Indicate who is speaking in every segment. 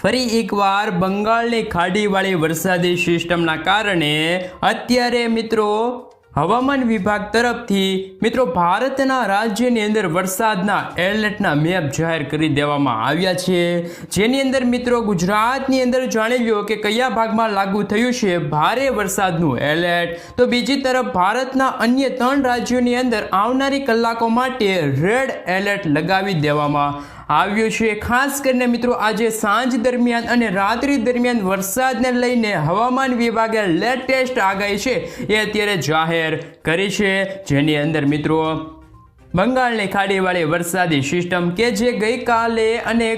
Speaker 1: ફરી એકવાર બંગાળની ખાડીવાળી વરસાદી સિસ્ટમના કારણે અત્યારે મિત્રો હવામાન વિભાગ તરફથી મિત્રો ભારતના રાજ્યની અંદર વરસાદના એલર્ટના મેપ જાહેર કરી દેવામાં આવ્યા છે, જેની અંદર મિત્રો ગુજરાતની અંદર જાણી લો કે કયા ભાગમાં લાગુ થયું છે ભારે વરસાદનું એલર્ટ, તો બીજી તરફ ભારતના અન્ય 3 રાજ્યોની અંદર આવનારી કલાકો માટે રેડ એલર્ટ લગાવી દેવામાં આવ્યું છે। ખાસ કરીને મિત્રો આજે સાંજ દરમિયાન અને રાત્રિ દરમિયાન વરસાદને લઈને હવામાન વિભાગે લેટેસ્ટ આગાહી છે એ અત્યારે જાહેર કરી છે, જેની અંદર મિત્રો બંગાળની ખાડીવાળી વરસાદી સિસ્ટમ કે જે ગઈકાલે અને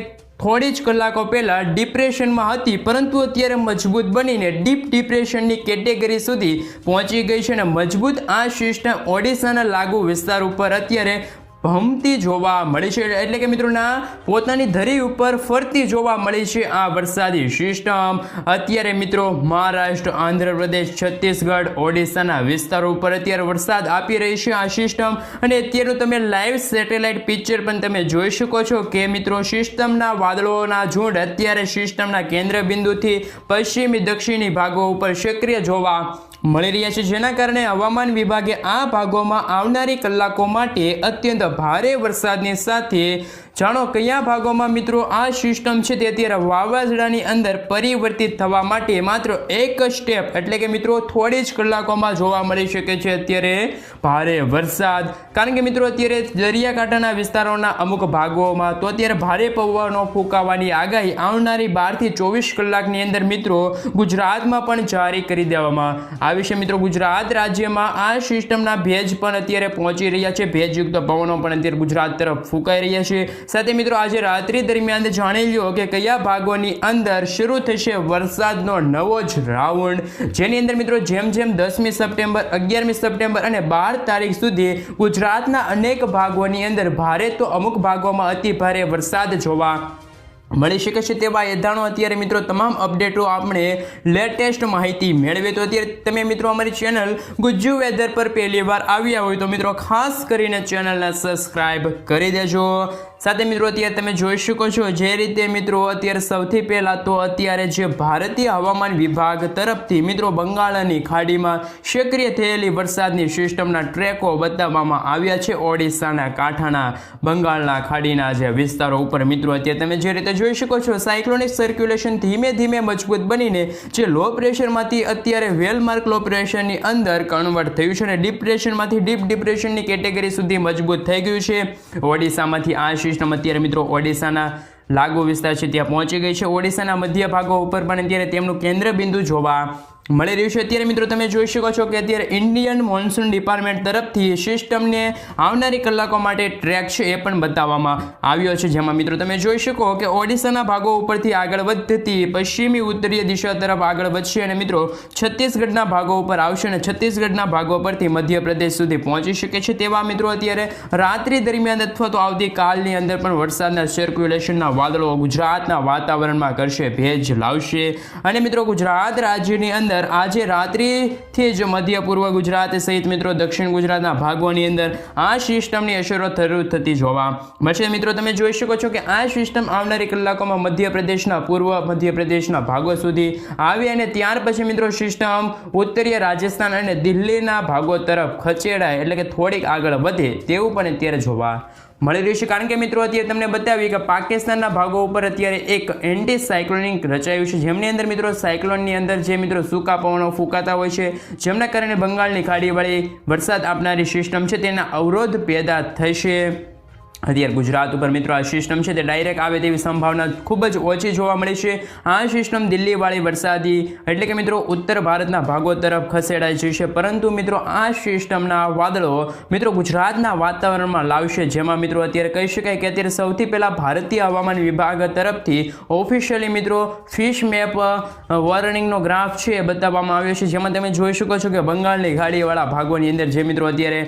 Speaker 1: થોડી જ કલાકો પહેલાં ડિપ્રેશનમાં હતી, પરંતુ અત્યારે મજબૂત બનીને ડીપ ડિપ્રેશનની કેટેગરી સુધી પહોંચી ગઈ છે અને મજબૂત આ સિસ્ટમ ઓડિશાના લાગુ વિસ્તાર ઉપર અત્યારે ભમતી જોવા મળી છે, એટલે કે મિત્રોના પોતાની ધરી ઉપર ફરતી જોવા મળી છે આ વરસાદી સિસ્ટમ। અત્યારે મિત્રો મહારાષ્ટ્ર, આંધ્રપ્રદેશ, છત્તીસગઢ, ઓડિશાના વિસ્તારો ઉપર અત્યારે વરસાદ આપી રહી છે આ સિસ્ટમ, અને અત્યારનું તમે લાઈવ સેટેલાઇટ પિક્ચર પણ તમે જોઈ શકો છો કે મિત્રો સિસ્ટમના વાદળોના ઝુંડ અત્યારે સિસ્ટમના કેન્દ્ર બિંદુથી પશ્ચિમી દક્ષિણી ભાગો ઉપર સક્રિય જોવા મળી રહ્યા છે, જેના કારણે હવામાન વિભાગે આ ભાગોમાં આવનારી કલાકો માટે અત્યંત ભારે વરસાદની સાથે જાણો કયા ભાગોમાં મિત્રો આ સિસ્ટમ છે તે અત્યારે વાવાઝોડાની અંદર પરિવર્તિત થવા માટે માત્ર એક સ્ટેપ એટલે કે મિત્રો થોડી જ કલાકોમાં જોવા મળી શકે છે અત્યારે ભારે વરસાદ। કારણ કે મિત્રો અત્યારે દરિયાકાંઠાના વિસ્તારોના અમુક ભાગોમાં તો અત્યારે ભારે પવનો ફૂંકાવાની આગાહી આવનારી 12 થી 24 કલાકની અંદર મિત્રો ગુજરાતમાં પણ જારી કરી દેવામાં આવી છે। મિત્રો ગુજરાત રાજ્યમાં આ સિસ્ટમના ભેજ પણ અત્યારે પહોંચી રહ્યા છે, ભેજયુક્ત પવનો પણ અત્યારે ગુજરાત તરફ ફૂંકાઈ રહ્યા છે। સાથે મિત્રો આજે રાત્રિ દરમિયાન જાણી લો કે કયા ભાગોની અંદર શરૂ થશે વરસાદનો નવો જ રાઉન્ડ, જેની અંદર મિત્રો જેમ જેમ 10મી સપ્ટેમ્બર, 11મી સપ્ટેમ્બર અને 12 તારીખ સુધી ગુજરાતના અનેક ભાગોની અંદર ભારે તો અમુક ભાગોમાં અતિ ભારે વરસાદ જોવા મળી શકે છે તેવા એધાણો અત્યારે મિત્રો તમામ અપડેટો આપણે લેટેસ્ટ માહિતી મેળવે, તો અત્યારે તમે મિત્રો અમારી ચેનલ ગુજ્જુ વેધર પર પહેલી વાર આવ્યા હોય તો મિત્રો ખાસ કરીને ચેનલને સબસ્ક્રાઇબ કરી દેજો। સાથે મિત્રો અત્યારે તમે જોઈ શકો છો જે રીતે મિત્રો અત્યારે સૌથી પહેલાં તો અત્યારે જે ભારતીય હવામાન વિભાગ તરફથી મિત્રો બંગાળની ખાડીમાં સક્રિય થયેલી વરસાદની સિસ્ટમના ટ્રેકો બતાવવામાં આવ્યા છે ઓડિશાના કાંઠાના બંગાળના ખાડીના જે વિસ્તારો ઉપર। મિત્રો અત્યારે તમે જે રીતે જોઈ શકો છો સાયક્લોનિક સર્ક્યુલેશન ધીમે ધીમે મજબૂત બનીને જે લો પ્રેશરમાંથી અત્યારે વેલ માર્ક લો પ્રેશરની અંદર કન્વર્ટ થયું છે અને ડિપ્રેશનમાંથી ડીપ ડિપ્રેશનની કેટેગરી સુધી મજબૂત થઈ ગયું છે। ઓડિશામાંથી આ સિસ્ટમ અત્યારે મિત્રો ઓડિશાના લાગુ વિસ્તાર છે ત્યાં પહોંચી ગઈ છે, ઓડિશાના મધ્ય ભાગો ઉપર પણ અત્યારે તેમનું કેન્દ્ર બિંદુ જોવા મળી રહ્યું છે। અત્યારે મિત્રો તમે જોઈ શકો છો કે અત્યારે ઇન્ડિયન મોન્સૂન ડિપાર્ટમેન્ટ તરફથી સિસ્ટમને આવનારી કલાકો માટે ટ્રેક છે એ પણ બતાવવામાં આવ્યો છે, જેમાં મિત્રો તમે જોઈ શકો કે ઓડિશાના ભાગો ઉપરથી આગળ વધતી પશ્ચિમી ઉત્તરીય દિશા તરફ આગળ વધશે અને મિત્રો છત્તીસગઢના ભાગો ઉપર આવશે અને છત્તીસગઢના ભાગો પરથી મધ્યપ્રદેશ સુધી પહોંચી શકે છે તેવા મિત્રો અત્યારે રાત્રિ દરમિયાન અથવા તો આવતીકાલની અંદર પણ વરસાદના સર્ક્યુલેશનના વાદળો ગુજરાતના વાતાવરણમાં કરશે, ભેજ લાવશે અને મિત્રો ગુજરાત રાજ્યની અંદર આજે રાત્રિથી જ મધ્ય પૂર્વ ગુજરાત સહિત મિત્રો દક્ષિણ ગુજરાતના ભાગોની અંદર આ સિસ્ટમની અસરો શરૂ થતી જોવા મળશે। મિત્રો તમે જોઈ શકો છો કે આ સિસ્ટમ આવનારી કલાકોમાં મધ્યપ્રદેશના પૂર્વ મધ્યપ્રદેશના ભાગો સુધી આવી અને ત્યાર પછી મિત્રો સિસ્ટમ ઉત્તરીય રાજસ્થાન અને દિલ્હીના ભાગો તરફ ખસેડાય એટલે કે થોડીક આગળ વધે તેવું પણ અત્યારે જોવા મળી રહ્યું છે। કારણ કે મિત્રો અત્યારે તમને બતાવ્યું કે પાકિસ્તાનના ભાગો ઉપર અત્યારે એક એન્ટી સાયક્લોનિક રચાયું છે, જેમની અંદર મિત્રો સાયક્લોનની અંદર જે મિત્રો સૂકા પવનો ફૂંકાતા હોય છે, જેમના કારણે બંગાળની ખાડીવાળી વરસાદ આપનારી સિસ્ટમ છે તેના અવરોધ પેદા થશે। અત્યારે ગુજરાત ઉપર મિત્રો આ સિસ્ટમ છે તે ડાયરેક્ટ આવે તેવી સંભાવના ખૂબ જ ઓછી જોવા મળી છે। આ સિસ્ટમ દિલ્હીવાળી વરસાદી એટલે કે મિત્રો ઉત્તર ભારતના ભાગો તરફ ખસેડાઈ જશે, પરંતુ મિત્રો આ સિસ્ટમના વાદળો મિત્રો ગુજરાતના વાતાવરણમાં લાવશે, જેમાં મિત્રો અત્યારે કહી શકાય કે અત્યારે સૌથી પહેલાં ભારતીય હવામાન વિભાગ તરફથી ઓફિશિયલી મિત્રો ફિશ મેપ વોર્નિંગનો ગ્રાફ છે એ બતાવવામાં આવ્યો છે, જેમાં તમે જોઈ શકો છો કે બંગાળની ખાડીવાળા ભાગોની અંદર જે મિત્રો અત્યારે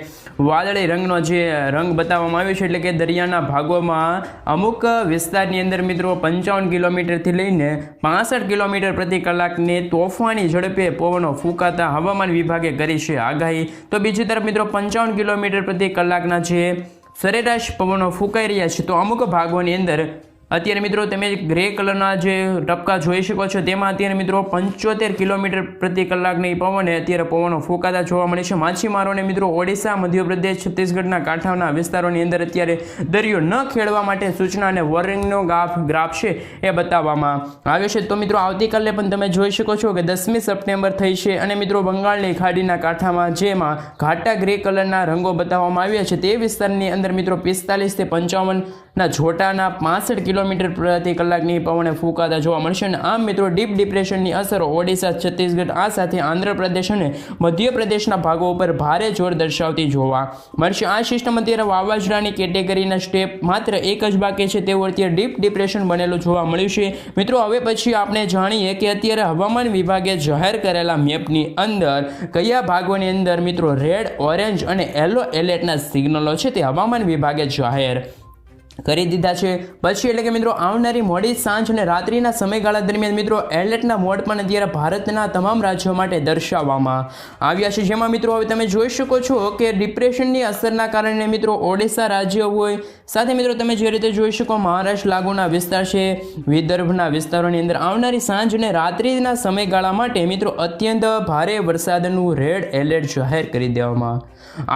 Speaker 1: વાદળી રંગનો જે રંગ બતાવવામાં આવ્યો છે એટલે કે દરિયાના ભાગોમાં અમુક વિસ્તારની અંદર મિત્રો 55 કિલોમીટરથી લઈને 65 કિલોમીટર પ્રતિ કલાકની તોફાની ઝડપે પવનો ફૂંકાતા હવામાન વિભાગે કરી છે આગાહી। તો બીજી તરફ મિત્રો 55 કિલોમીટર પ્રતિ કલાકના જે સરેરાશ પવનો ફૂંકાઈ રહ્યા છે, તો અમુક ભાગોની અંદર અત્યારે મિત્રો તમે ગ્રે કલરના જે ટપકા જોઈ શકો છો તેમાં અત્યારે મિત્રો 75 કિલોમીટર પ્રતિ કલાકની પવને અત્યારે પવનો ફૂંકાતા જોવા મળે છે. માછીમારોને મિત્રો ઓડિશા, મધ્યપ્રદેશ, છત્તીસગઢના કાંઠાના વિસ્તારોની અંદર અત્યારે દરિયો ન ખેડવા માટે સૂચના અને વોર્નિંગનો ગ્રાફ છે એ બતાવવામાં આવ્યો છે. તો મિત્રો આવતીકાલે પણ તમે જોઈ શકો છો કે 10મી સપ્ટેમ્બર થઈ છે અને મિત્રો બંગાળની ખાડીના કાંઠામાં જેમાં ઘાટા ગ્રે કલરના રંગો બતાવવામાં આવ્યા છે તે વિસ્તારની અંદર મિત્રો 45 થી 55 છોટાના 65 કિલોમીટર પ્રતિ કલાકની પવને ફૂંકાતા જોવા મળશે. અને આમ મિત્રો ડીપ ડિપ્રેશનની અસરો ઓડિશા, છત્તીસગઢ આ સાથે આંધ્રપ્રદેશ અને મધ્યપ્રદેશના ભાગો ઉપર ભારે જોર દર્શાવતી જોવા મળશે. આ સિસ્ટમ અત્યારે વાવાઝોડાની કેટેગરીના સ્ટેપ માત્ર એક જ બાકી છે, તેવું અત્યારે ડીપ ડિપ્રેશન બનેલું જોવા મળ્યું છે. મિત્રો હવે પછી આપણે જાણીએ કે અત્યારે હવામાન વિભાગે જાહેર કરેલા મેપની અંદર કયા ભાગોની અંદર મિત્રો રેડ, ઓરેન્જ અને યલો એલર્ટના સિગ્નલો છે તે હવામાન વિભાગે જાહેર કરી દીધા છે. પછી એટલે કે મિત્રો આવનારી મોડી સાંજ અને રાત્રિના સમયગાળા દરમિયાન મિત્રો એલર્ટના મોડ પણ અત્યારે ભારતના તમામ રાજ્યો માટે દર્શાવવામાં આવ્યા છે. જેમાં મિત્રો હવે તમે જોઈ શકો છો કે ડિપ્રેશનની અસરના કારણે મિત્રો ઓડિશા રાજ્ય હોય, સાથે મિત્રો તમે જે રીતે જોઈ શકો મહારાષ્ટ્ર લાગુના વિસ્તાર છે, વિદર્ભના વિસ્તારોની અંદર આવનારી સાંજ અને રાત્રિના સમયગાળા માટે મિત્રો અત્યંત ભારે વરસાદનું રેડ એલર્ટ જાહેર કરી દેવામાં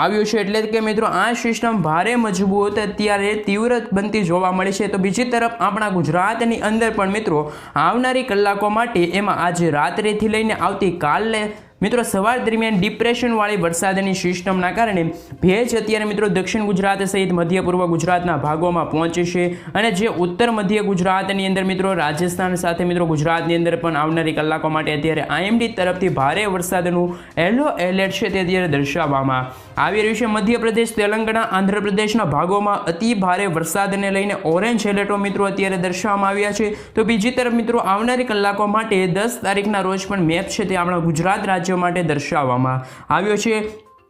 Speaker 1: આવ્યું છે. એટલે કે મિત્રો આ સિસ્ટમ ભારે મજબૂત અત્યારે તીવ્ર બનતી જોવા મળે છે. તો બીજી તરફ આપણા ગુજરાતની અંદર પણ મિત્રો આવનારી કલાકો માટે એમાં આજે રાત્રિથી લઈને આવતી કાલે મિત્રો સવાર દરમિયાન ડિપ્રેશનવાળી વરસાદની સિસ્ટમના કારણે ભેજ અત્યારે મિત્રો દક્ષિણ ગુજરાત સહિત મધ્ય પૂર્વ ગુજરાતના ભાગોમાં પહોંચે છે અને જે ઉત્તર મધ્ય ગુજરાતની અંદર મિત્રો રાજસ્થાન સાથે મિત્રો ગુજરાતની અંદર પણ આવનારી કલાકો માટે અત્યારે આઈએમડી તરફથી ભારે વરસાદનું યલો એલર્ટ છે તે અત્યારે દર્શાવવામાં આવી રહ્યું છે. મધ્યપ્રદેશ, તેલંગાણા, આંધ્રપ્રદેશના ભાગોમાં અતિ ભારે વરસાદને લઈને ઓરેન્જ એલર્ટો મિત્રો અત્યારે દર્શાવવામાં આવ્યા છે. તો બીજી તરફ મિત્રો આવનારી કલાકો માટે 10 તારીખના રોજ પણ મેપ છે તે આપણા ગુજરાત રાજ્ય માટે દર્શાવવામાં આવ્યો છે.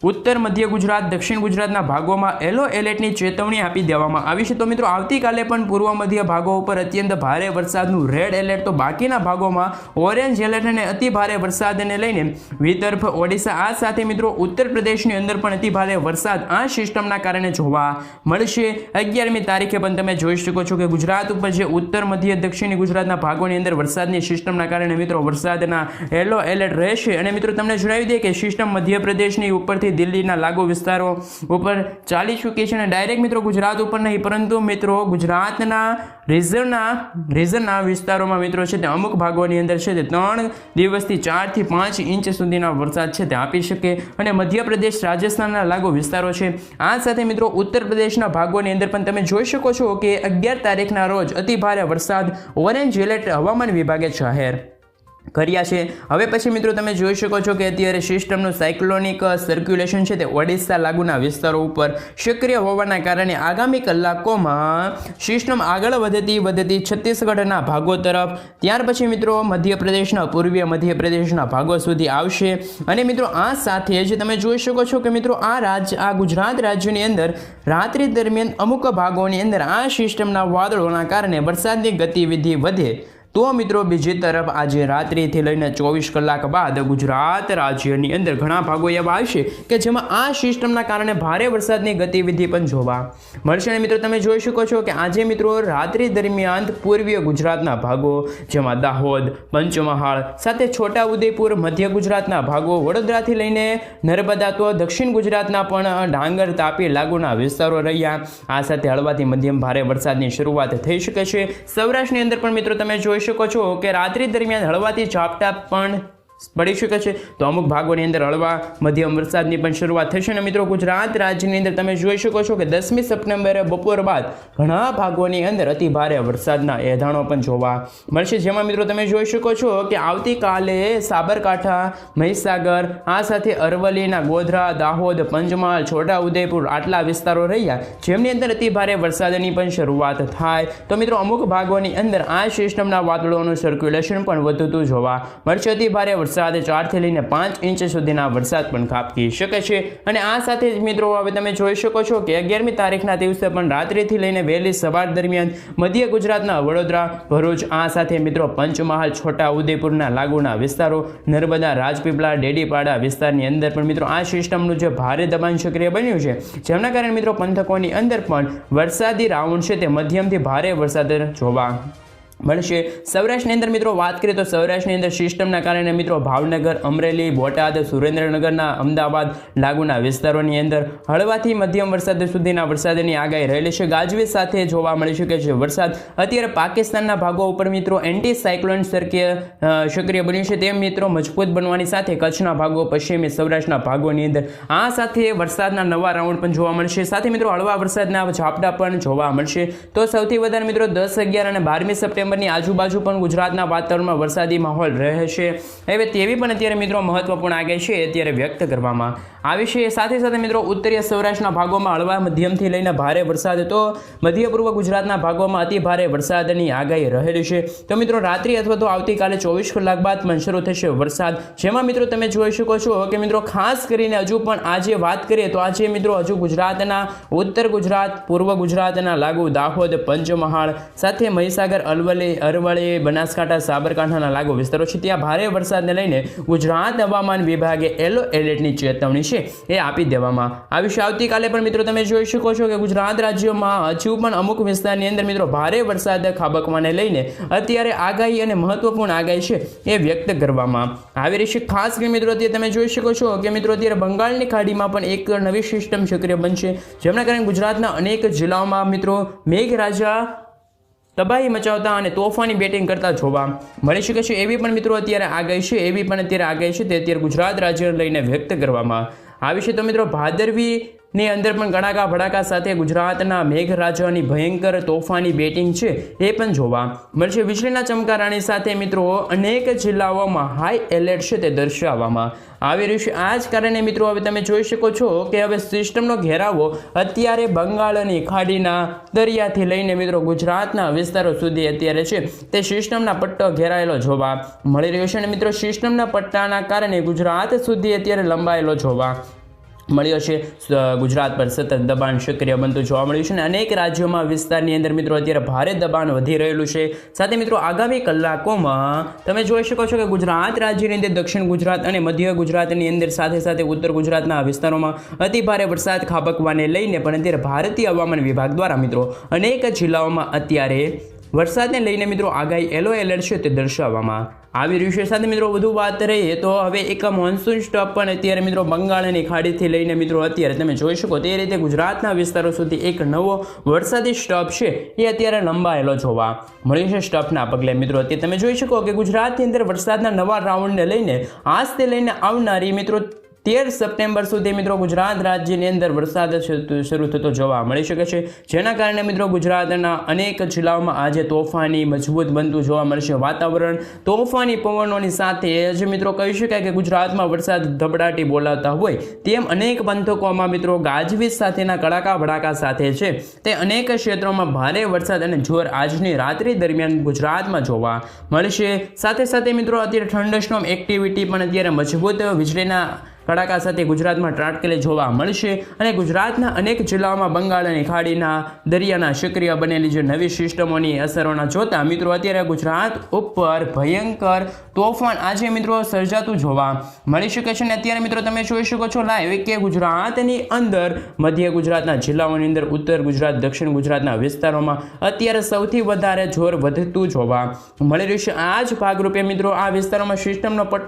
Speaker 1: ઉત્તર મધ્ય ગુજરાત, દક્ષિણ ગુજરાતના ભાગોમાં યલો એલર્ટની ચેતવણી આપી દેવામાં આવી છે. તો મિત્રો આવતીકાલે પણ પૂર્વ મધ્ય ભાગો ઉપર અત્યંત ભારે વરસાદનું રેડ એલર્ટ, તો બાકીના ભાગોમાં ઓરેન્જ એલર્ટ અને અતિ ભારે વરસાદને લઈને વિદર્ભ, ઓડિશા આ સાથે મિત્રો ઉત્તર પ્રદેશની અંદર પણ અતિ ભારે વરસાદ આ સિસ્ટમના કારણે જોવા મળશે. 11મી તારીખે પણ તમે જોઈ શકો છો કે ગુજરાત ઉપર જે ઉત્તર મધ્ય દક્ષિણી ગુજરાતના ભાગોની અંદર વરસાદની સિસ્ટમના કારણે મિત્રો વરસાદના યલો એલર્ટ રહેશે. અને મિત્રો તમને જણાવી દઈએ કે સિસ્ટમ મધ્યપ્રદેશની ઉપરથી દિલ્હીના લાગુ વિસ્તારો ઉપર ચાલી ચૂકી છે અને ડાયરેક્ટ મિત્રો ગુજરાત ઉપર નહીં પરંતુ મિત્રો ગુજરાતના રીઝનના વિસ્તારોમાં મિત્રો છે તે અમુક ભાગોની અંદર છે તે 3 દિવસથી 4 થી 5 ઇંચ સુધીના વરસાદ છે તે આપી શકે. અને મધ્યપ્રદેશ, રાજસ્થાનના લાગુ વિસ્તારો છે આ સાથે મિત્રો ઉત્તર પ્રદેશના ભાગોની અંદર પણ તમે જોઈ શકો છો કે 11 તારીખના રોજ અતિ ભારે વરસાદ ઓરેન્જ એલર્ટ હવામાન વિભાગે જાહેર કર્યા છે. હવે પછી મિત્રો તમે જોઈ શકો છો કે અત્યારે સિસ્ટમનું સાયક્લોનિક સર્ક્યુલેશન છે તે ઓડિશા લાગુના વિસ્તારો ઉપર સક્રિય હોવાના કારણે આગામી કલાકોમાં સિસ્ટમ આગળ વધતી છત્તીસગઢના ભાગો તરફ, ત્યાર પછી મિત્રો મધ્યપ્રદેશના પૂર્વીય મધ્યપ્રદેશના ભાગો સુધી આવશે. અને મિત્રો આ સાથે જ તમે જોઈ શકો છો કે મિત્રો આ ગુજરાત રાજ્યની અંદર રાત્રિ દરમિયાન અમુક ભાગોની અંદર આ સિસ્ટમના વાદળોના કારણે વરસાદની ગતિવિધિ વધે. તો મિત્રો બીજી તરફ આજે રાત્રિથી લઈને 24 કલાક બાદ ગુજરાત રાજ્યની અંદર ઘણા ભાગો એવા આવશે કે જેમાં આ સિસ્ટમના કારણે ભારે વરસાદની ગતિવિધિ પણ જોવા મળશે. અને મિત્રો તમે જોઈ શકો છો કે આજે મિત્રો રાત્રિ દરમિયાન પૂર્વીય ગુજરાતના ભાગો જેમાં દાહોદ, પંચમહાલ સાથે છોટાઉદેપુર, મધ્ય ગુજરાતના ભાગો, વડોદરાથી લઈને નર્મદા તો દક્ષિણ ગુજરાતના પણ ડાંગર, તાપી લાગુના વિસ્તારો રહ્યા. આ સાથે હળવાથી મધ્યમ ભારે વરસાદની શરૂઆત થઈ શકે છે. સૌરાષ્ટ્રની અંદર પણ મિત્રો તમે જોઈ શકો છો કે રાત્રિ દરમિયાન હળવાથી ઝાપટા પણ પડી શકે છે. તો અમુક ભાગોની અંદર હળવા મધ્યમ વરસાદની પણ શરૂઆત થશે. અને મિત્રો ગુજરાત રાજ્યની અંદર તમે જોઈ શકો છો કે 10મી સપ્ટેમ્બરે બપોર બાદ ઘણા ભાગોની અંદર અતિ ભારે વરસાદના એધાણો પણ જોવા મળશે. જેમાં મિત્રો તમે જોઈ શકો છો કે આવતીકાલે સાબરકાંઠા, મહીસાગર આ સાથે અરવલ્લીના ગોધરા, દાહોદ, પંચમહાલ, છોટાઉદેપુર આટલા વિસ્તારો રહ્યા જેમની અંદર અતિ ભારે વરસાદની પણ શરૂઆત થાય. તો મિત્રો અમુક ભાગોની અંદર આ સિસ્ટમના વાદળોનું સર્ક્યુલેશન પણ વધતું જોવા મળશે. અતિ ભારે વરસાદ 4 થી લઈને 5 ઇંચ સુધીના વરસાદ પણ ખાબકી શકે છે। અને આ સાથે જ મિત્રો હવે તમે જોઈ શકો છો કે 11મી તારીખના દિવસે પણ રાત્રિથી લઈને વહેલી સવાર દરમિયાન મધ્ય ગુજરાતના વડોદરા, ભરૂચ, આ સાથે મિત્રો પંચમહાલ, છોટા ઉદેપુરના લાગુના વિસ્તારો, નર્મદા, રાજપીપળા, ડેડીપાડા વિસ્તારની અંદર પણ મિત્રો આ સિસ્ટમનું જે ભારે દબાણ સક્રિય બન્યું છે, જેમના કારણે મિત્રો પંથકોની અંદર પણ વરસાદી રાઉન્ડ છે તે મધ્યમથી ભારે વરસાદ જોવા મળશે। સૌરાષ્ટ્રની અંદર મિત્રો વાત કરીએ તો સૌરાષ્ટ્રની અંદર સિસ્ટમના કારણે મિત્રો ભાવનગર, અમરેલી, બોટાદ, સુરેન્દ્રનગરના, અમદાવાદ લાગુના વિસ્તારોની અંદર હળવાથી મધ્યમ વરસાદ સુધીના વરસાદની આગાહી રહેલી છે। ગાજવીજ સાથે જોવા મળી શકે છે વરસાદ। અત્યારે પાકિસ્તાનના ભાગો ઉપર મિત્રો એન્ટી સાયક્લોન સક્રિય બન્યું છે, તે મિત્રો મજબૂત બનવાની સાથે કચ્છના ભાગો, પશ્ચિમી સૌરાષ્ટ્રના ભાગોની અંદર આ સાથે વરસાદના નવા રાઉન્ડ પણ જોવા મળશે। સાથે મિત્રો હળવા વરસાદના ઝાપટા પણ જોવા મળશે। તો સૌથી વધારે મિત્રો 10, 11 અને 12મી સપ્ટેમ્બર ની આજુબાજુ પણ ગુજરાતના વાતાવરણમાં વરસાદી માહોલ રહેશે। હવે તેવી પણ અત્યારે મિત્રો મહત્વપૂર્ણ આગાહી છે અત્યારે વ્યક્ત કરવામાં આવી છે। સાથે સાથે મિત્રો ઉત્તરીય સૌરાષ્ટ્રના ભાગોમાં હળવા મધ્યમથી લઈને ભારે વરસાદ, તો મધ્ય પૂર્વ ગુજરાતના ભાગોમાં અતિ ભારે વરસાદની આગાહી રહેલી છે। તો મિત્રો રાત્રિ અથવા તો આવતીકાલે 24 કલાક બાદ પણ શરૂ થશે વરસાદ, જેમાં મિત્રો તમે જોઈ શકો છો કે મિત્રો ખાસ કરીને હજુ પણ આજે વાત કરીએ તો આજે મિત્રો હજુ ગુજરાતના ઉત્તર ગુજરાત, પૂર્વ ગુજરાતના લાગુ દાહોદ, પંચમહાલ સાથે મહીસાગર, અરવલ્લી, બનાસકાંઠા, સાબરકાંઠાના લાગુ વિસ્તારો છે, ત્યાં ભારે વરસાદને લઈને ગુજરાત હવામાન વિભાગે યલો એલર્ટની ચેતવણી છે એ આપી દેવામાં આવી છે। આવતીકાલે પણ મિત્રો તમે જોઈ શકો છો કે ગુજરાત રાજ્યમાં હજુ પણ અમુક વિસ્તારની અંદર મિત્રો ભારે વરસાદ ખાબકવાને લઈને અત્યારે આગાહી અને મહત્વપૂર્ણ આગાહી છે એ વ્યક્ત કરવામાં આવી રહી છે। ખાસ કરીને મિત્રો અત્યારે તમે જોઈ શકો છો કે મિત્રો અત્યારે બંગાળની ખાડીમાં પણ એક નવી સિસ્ટમ સક્રિય બનશે, જેમના કારણે ગુજરાતના અનેક જિલ્લાઓમાં મિત્રો મેઘરાજા તબાહી મચાવતા અને તોફાની બેટિંગ કરતા જોવા મળી શકે છે, એવી પણ મિત્રો અત્યારે આગાહી છે તે અત્યારે ગુજરાત રાજ્યને લઈને વ્યક્ત કરવામાં આવી છે। તો મિત્રો ભાદરવીની અંદર પણ ગણાકા ભડાકા સાથે ગુજરાતના મેઘરાજાની ભયંકર તોફાની બેટિંગ છે એ પણ જોવા મળશે। વીજળીના ચમકારાની સાથે મિત્રો અનેક જિલ્લાઓમાં હાઈ એલર્ટ છે તે દર્શાવવામાં આવી રહ્યું છે। આ જ કારણે મિત્રો હવે તમે જોઈ શકો છો કે હવે સિસ્ટમનો ઘેરાવો અત્યારે બંગાળની ખાડીના દરિયાથી લઈને મિત્રો ગુજરાતના વિસ્તારો સુધી અત્યારે છે તે સિસ્ટમના પટ્ટો ઘેરાયેલો જોવા મળી રહ્યો છે। અને મિત્રો સિસ્ટમના પટ્ટાના કારણે ગુજરાત સુધી અત્યારે લંબાયેલો જોવા મળ્યો છે। ગુજરાત પર સતત દબાણ સક્રિય બનતું જોવા મળ્યું છે અને અનેક રાજ્યોમાં વિસ્તારની અંદર મિત્રો અત્યારે ભારે દબાણ વધી રહેલું છે। સાથે મિત્રો આગામી કલાકોમાં તમે જોઈ શકો છો કે ગુજરાત રાજ્યની અંદર દક્ષિણ ગુજરાત અને મધ્ય ગુજરાતની અંદર સાથે સાથે ઉત્તર ગુજરાતના વિસ્તારોમાં અતિ ભારે વરસાદ ખાબકવાને લઈને પણ અત્યારે ભારતીય હવામાન વિભાગ દ્વારા મિત્રો અનેક જિલ્લાઓમાં અત્યારે વરસાદને લઈને મિત્રો આગાહી યલો એલર્ટ છે તે દર્શાવવામાં આવી રહ્યું છે। સાથે મિત્રો વધુ વાત રહીએ તો હવે એક મોન્સૂન સ્ટોપ પણ અત્યારે મિત્રો બંગાળની ખાડીથી લઈને મિત્રો અત્યારે તમે જોઈ શકો તે રીતે ગુજરાતના વિસ્તારો સુધી એક નવો વરસાદી સ્ટોપ છે એ અત્યારે લંબાયેલો જોવા મળ્યો છે। સ્ટોપના પગલે મિત્રો અત્યારે તમે જોઈ શકો કે ગુજરાતની અંદર વરસાદના નવા રાઉન્ડને લઈને આજથી લઈને આવનારી મિત્રો 13 સપ્ટેમ્બર સુધી મિત્રો ગુજરાત રાજ્યની અંદર વરસાદ શરૂ થતો જોવા મળી શકે છે, જેના કારણે મિત્રો ગુજરાતના અનેક જિલ્લાઓમાં આજે તોફાની મજબૂત બનતું જોવા મળશે વાતાવરણ। તોફાની પવનોની સાથે જ મિત્રો કહી શકાય કે ગુજરાતમાં વરસાદ ધબડાટી બોલાવતા હોય તેમ અનેક પંથકોમાં મિત્રો ગાજવીજ સાથેના કડાકા ભડાકા સાથે છે તે અનેક ક્ષેત્રોમાં ભારે વરસાદ અને જોર આજની રાત્રિ દરમિયાન ગુજરાતમાં જોવા મળશે। સાથે સાથે મિત્રો અત્યારે થંડરસ્ટોર્મ એક્ટિવિટી પણ અત્યારે મજબૂત વીજળીના કડાકા સાથે ગુજરાતમાં ત્રાટકેલે જોવા મળશે અને ગુજરાતના અનેક જિલ્લાઓમાં બંગાળની ખાડીના દરિયાના સક્રિય બનેલી જે નવી સિસ્ટમોની અસરોના જોતા મિત્રો અત્યારે ગુજરાત ઉપર ભયંકર તોફાન આજે મિત્રો સર્જાતું જોવા મળી શકે છે। અને અત્યારે મિત્રો તમે જોઈ શકો છો લાઈવ કે ગુજરાતની અંદર મધ્ય ગુજરાતના જિલ્લાઓની અંદર ઉત્તર ગુજરાત, દક્ષિણ ગુજરાતના વિસ્તારોમાં અત્યારે સૌથી વધારે જોર વધતું જોવા મળી રહ્યું છે। આ જ ભાગરૂપે મિત્રો આ વિસ્તારોમાં સિસ્ટમનો